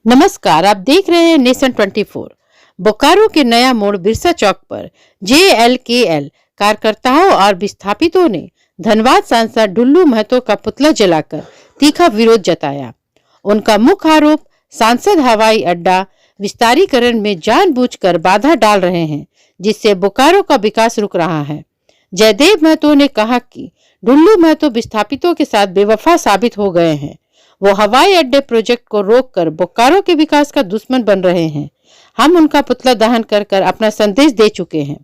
नमस्कार, आप देख रहे हैं नेशन 24। बोकारो के नया मोड़ बिरसा चौक पर JLKL कार्यकर्ताओं और विस्थापितों ने धनबाद सांसद ढुल्लू महतो का पुतला जलाकर तीखा विरोध जताया। उनका मुख्य आरोप सांसद हवाई अड्डा विस्तारीकरण में जानबूझकर बाधा डाल रहे हैं, जिससे बोकारो का विकास रुक रहा है। जयदेव महतो ने कहा कि ढुल्लू महतो विस्थापितों के साथ बेवफा साबित हो गए हैं। वो हवाई अड्डे प्रोजेक्ट को रोककर बोकारो के विकास का दुश्मन बन रहे हैं। हम उनका पुतला दहन कर अपना संदेश दे चुके हैं।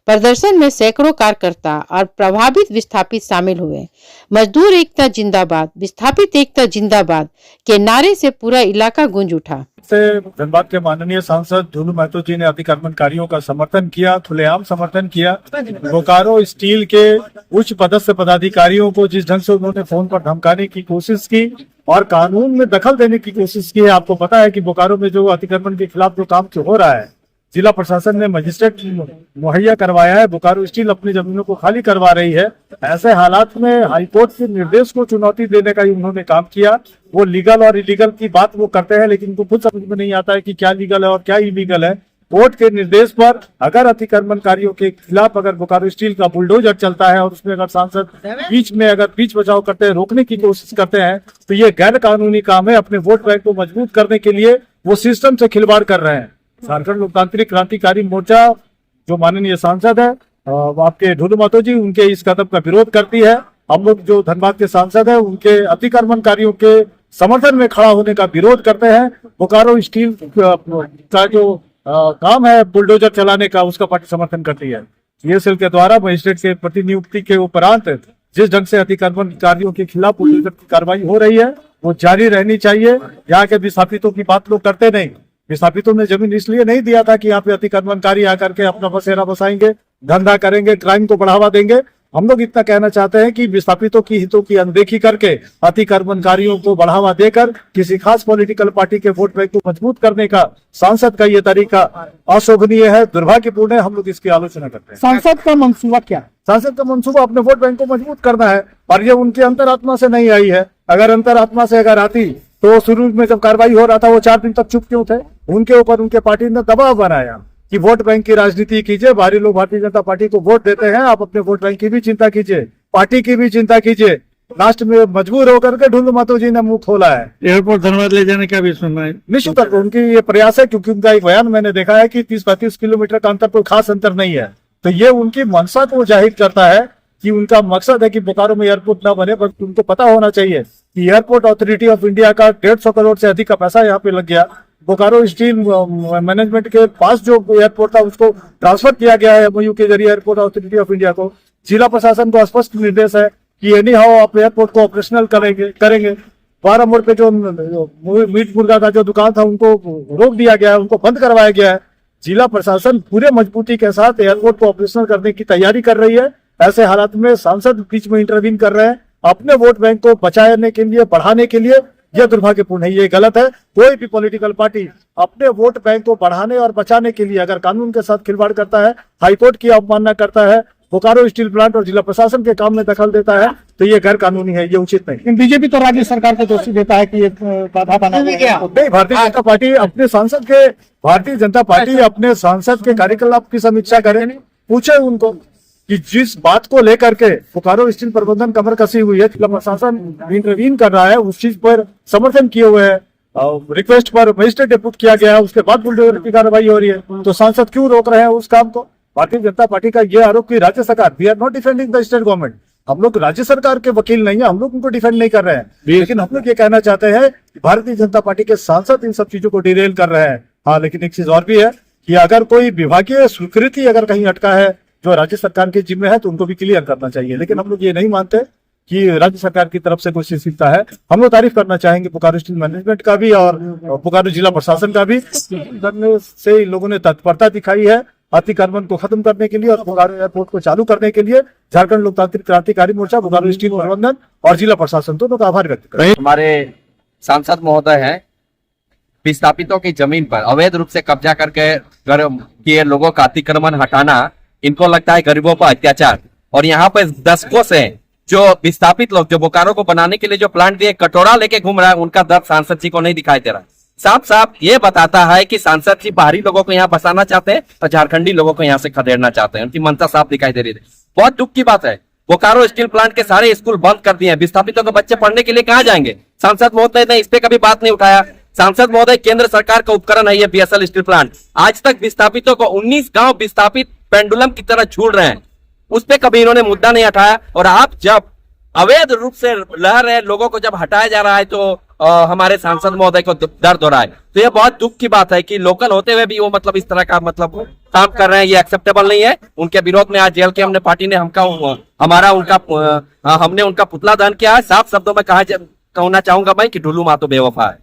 प्रदर्शन में सैकड़ों कार्यकर्ता और प्रभावित विस्थापित शामिल हुए। मजदूर एकता जिंदाबाद, विस्थापित एकता जिंदाबाद के नारे से पूरा इलाका गूंज उठा। धनबाद के माननीय सांसद ढुल्लू महतो जी ने अतिक्रमणकारियों का समर्थन किया, खुलेआम समर्थन किया। बोकारो स्टील के उच्च पदस्थ पदाधिकारियों को जिस ढंग से उन्होंने फोन पर धमकाने की कोशिश की और कानून में दखल देने की कोशिश की है। आपको पता है कि बोकारो में जो अतिक्रमण के खिलाफ जो काम हो रहा है, जिला प्रशासन ने मजिस्ट्रेट मुहैया करवाया है। बोकारो स्टील अपनी जमीनों को खाली करवा रही है। ऐसे हालात में हाईकोर्ट के निर्देश को चुनौती देने का उन्होंने काम किया। वो लीगल और इलीगल की बात वो करते हैं, लेकिन उनको खुद समझ में नहीं आता है कि क्या लीगल है और क्या इलीगल है। कोर्ट के निर्देश पर अगर अतिक्रमणकारियों के खिलाफ अगर बोकारो स्टील का बुलडोजर चलता है और उसमें अगर सांसद बीच बचाव करते हैं, रोकने की कोशिश करते हैं, तो ये गैर कानूनी काम है। अपने वोट बैंक को मजबूत करने के लिए वो सिस्टम से खिलवाड़ कर रहे हैं। झारखंड लोकतांत्रिक क्रांतिकारी मोर्चा जो माननीय सांसद है आपके ढुल्लू महतो जी, उनके इस कदम का विरोध करती है। हम लोग जो धनबाद के सांसद है उनके अतिक्रमणकारियों के समर्थन में खड़ा होने का विरोध करते हैं। बोकारो स्टील का जो काम है बुलडोजर चलाने का, उसका पार्टी समर्थन करती है। CSL के द्वारा मजिस्ट्रेट के प्रतिनियुक्ति के उपरांत जिस ढंग से अतिक्रमणकारियों के खिलाफ बुलडोजर की कार्रवाई हो रही है वो जारी रहनी चाहिए। यहाँ के विस्थापितों की बात लोग करते नहीं। विस्थापितों ने जमीन इसलिए नहीं दिया था कि यहाँ पे अतिक्रमणकारी आकर के अपना बसेरा बसाएंगे, धंधा करेंगे, क्राइम को बढ़ावा देंगे। हम लोग इतना कहना चाहते हैं कि विस्थापितों की हितों की अनदेखी करके अतिक्रमणकारियों को बढ़ावा देकर किसी खास पॉलिटिकल पार्टी के वोट बैंक को मजबूत करने का सांसद का ये तरीका अशोभनीय है, दुर्भाग्यपूर्ण है। हम लोग इसकी आलोचना करते हैं। सांसद का मंसूबा क्या? सांसद का मंसूबा अपने वोट बैंक को मजबूत करना है और ये उनकी अंतरात्मा से नहीं आई है। अगर अंतरात्मा से अगर आती तो शुरू में जब कार्रवाई हो रहा था वो 4 दिन तक चुप क्यों थे? उनके ऊपर उनके पार्टी ने दबाव बनाया कि वोट बैंक की राजनीति कीजिए। बाहरी लोग भारतीय जनता पार्टी को वोट देते हैं, आप अपने वोट बैंक की भी चिंता कीजिए, पार्टी की भी चिंता कीजिए। लास्ट में मजबूर होकर के ढुल्लू महतो जी ने मुंह खोला है। एयरपोर्ट धनबाद ले जाने का भी सुनना है। निश्चित तौर पर उनकी ये प्रयास है, क्योंकि उनका एक बयान मैंने देखा है कि 30-35 किलोमीटर का अंतर कोई खास अंतर नहीं है। तो ये उनकी मंशा को जाहिर करता है कि उनका मकसद है कि बोकारो में एयरपोर्ट ना बने। बट उनको पता होना चाहिए कि एयरपोर्ट अथॉरिटी ऑफ इंडिया का 150 करोड़ से अधिक का पैसा यहाँ पे लग गया। बोकारो स्टील मैनेजमेंट के पास जो एयरपोर्ट था उसको ट्रांसफर किया गया है MOU के जरिए एयरपोर्ट अथॉरिटी ऑफ इंडिया को। जिला प्रशासन को स्पष्ट निर्देश है कि एनी हाउ आप एयरपोर्ट को ऑपरेशनल करेंगे। 12 मोड़ पे जो मीट मुर्गा का जो दुकान था उनको रोक दिया गया है, उनको बंद करवाया गया है। जिला प्रशासन पूरे मजबूती के साथ एयरपोर्ट को ऑपरेशनल करने की तैयारी कर रही है। ऐसे हालात में सांसद बीच में इंटरवीन कर रहे हैं अपने वोट बैंक को बचाने के लिए, बढ़ाने के लिए। यह दुर्भाग्यपूर्ण है, ये गलत है। कोई भी पॉलिटिकल पार्टी अपने वोट बैंक को बढ़ाने और बचाने के लिए अगर कानून के साथ खिलवाड़ करता है, हाईकोर्ट की अवमानना करता है, बोकारो स्टील प्लांट और जिला प्रशासन के काम में दखल देता है, तो ये गैर कानूनी है, ये उचित नहीं। बीजेपी तो राज्य सरकार को दोषी देता है कि ये बाधा बना नहीं, भारतीय जनता पार्टी अपने सांसद के कार्यकलाप की समीक्षा करे। पूछे उनको कि जिस बात को लेकर के बोकारो स्टील प्रबंधन कमर कसी हुई है, जिला प्रशासन इंटरवीन कर रहा है, उस चीज पर समर्थन किए हुए है, रिक्वेस्ट पर मजिस्ट्रेट डिप्यूट किया गया है, उसके बाद बुलडोजर की कार्रवाई हो रही है, तो सांसद क्यों रोक रहे हैं उस काम को? भारतीय जनता पार्टी का ये आरोप कि राज्य सरकार, we are not defending the state government, हम लोग राज्य सरकार के वकील नहीं है, हम लोग उनको डिफेंड नहीं कर रहे हैं। लेकिन हम लोग ये कहना चाहते हैं कि भारतीय जनता पार्टी के सांसद इन सब चीजों को डिरेल कर रहे हैं। हाँ, लेकिन एक चीज और भी है कि अगर कोई विभागीय स्वीकृति अगर कहीं अटका है जो राज्य सरकार के जिम्मे है, तो उनको भी क्लियर करना चाहिए। लेकिन हम लोग ये नहीं मानते कि राज्य सरकार की तरफ से कोई शिकायत है। हम लोग तारीफ करना चाहेंगे बोकारो स्टील मैनेजमेंट का भी और बोकारो जिला प्रशासन का भी, से इन लोगों ने तत्परता दिखाई है अतिक्रमण को खत्म करने के लिए और बोकारो एयरपोर्ट को चालू करने के लिए। झारखंड लोकतांत्रिक क्रांतिकारी मोर्चा, बोकारो स्टील प्रबंधन और जिला प्रशासन दोनों का आभार व्यक्त करें। हमारे सांसद महोदय हैं, विस्थापितों की जमीन पर अवैध रूप से कब्जा करके किए लोगों का अतिक्रमण हटाना, इनको लगता है गरीबों पर अत्याचार। और यहाँ पे दशकों से जो विस्थापित लोग जो बोकारो को बनाने के लिए जो प्लांट दिए कटोरा लेके घूम रहा है, उनका दर्द सांसद जी को नहीं दिखाई दे रहा है। साफ साफ ये बताता है कि सांसद जी बाहरी लोगों को यहाँ बसाना चाहते हैं और झारखंडी लोगों को यहाँ से खदेड़ना चाहते हैं। उनकी मंशा साफ दिखाई दे रही है। बहुत दुख की बात है, बोकारो स्टील प्लांट के सारे स्कूल बंद कर दिए हैं। विस्थापितों के बच्चे पढ़ने के लिए कहाँ जाएंगे? सांसद महोदय ने इस पे कभी बात नहीं उठाया। सांसद महोदय, केंद्र सरकार का उपकरण है ये बीएसएल स्टील प्लांट। आज तक विस्थापितों को 19 गांव विस्थापित पेंडुलम की तरह झूल रहे हैं, उस पे कभी इन्होंने मुद्दा नहीं उठाया। और आप जब अवैध रूप से लह रहे लोगों को जब हटाया जा रहा है तो हमारे सांसद महोदय को दर्द हो रहा है। तो ये बहुत दुख की बात है कि लोकल होते हुए भी वो मतलब इस तरह का मतलब काम कर रहे हैं। ये एक्सेप्टेबल नहीं है। उनके विरोध में आज जेल के हमने पार्टी ने हमने उनका पुतला दहन किया है। साफ शब्दों में कहना चाहूंगा मैं कि ढुल्लू महतो बेवफा है।